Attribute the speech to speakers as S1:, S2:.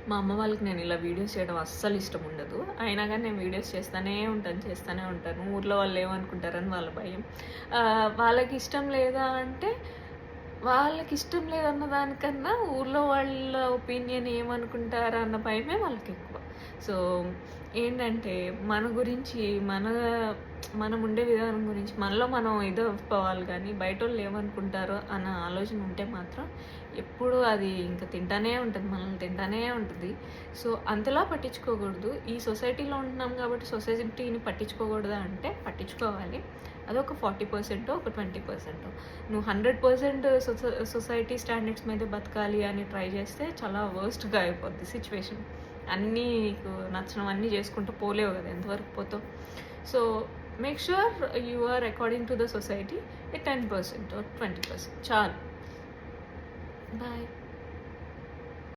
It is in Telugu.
S1: మా అమ్మ వాళ్ళకి నేను ఇలా వీడియోస్ చేయడం అస్సలు ఇష్టం ఉండదు. అయినా కానీ నేను వీడియోస్ చేస్తూనే ఉంటాను. ఊర్లో వాళ్ళు ఏమనుకుంటారని వాళ్ళ భయం. వాళ్ళకి ఇష్టం లేదా అంటే, వాళ్ళకి ఇష్టం లేదన్న దానికన్నా ఊర్లో వాళ్ళ ఒపీనియన్ ఏమనుకుంటారా అన్న భయమే వాళ్ళకెక్కువ. సో, ఏంటంటే మన గురించి, మనం ఉండే విధానం గురించి మనలో మనం ఇదవ్వుకోవాలి గానీ, బయటోళ్ళు ఏమనుకుంటారో అన్న ఆలోచన ఉంటే మాత్రం ఎప్పుడూ అది ఇంక తింటానే ఉంటది. మనల్ని తింటానే ఉంటది. సో, అంతలా పట్టించుకోకూడదు. ఈ సొసైటీలో ఉంటున్నాం కాబట్టి సొసైటీని పట్టించుకోకూడదా అంటే పట్టించుకోవాలి. అదొక 40%, ఒక 20%. నువ్వు 100% సొసైటీ స్టాండర్డ్స్ మీద బతకాలి అని ట్రై చేస్తే చాలా వర్స్ట్‌గా అయిపోద్ది సిచ్యువేషన్. అన్నీ నీకు నచ్చినవన్నీ చేసుకుంటూ పోలేవు కదా! ఎంతవరకు పోతావు? So, make sure you are according to the society 10% or 20% చాలు. బాయ్.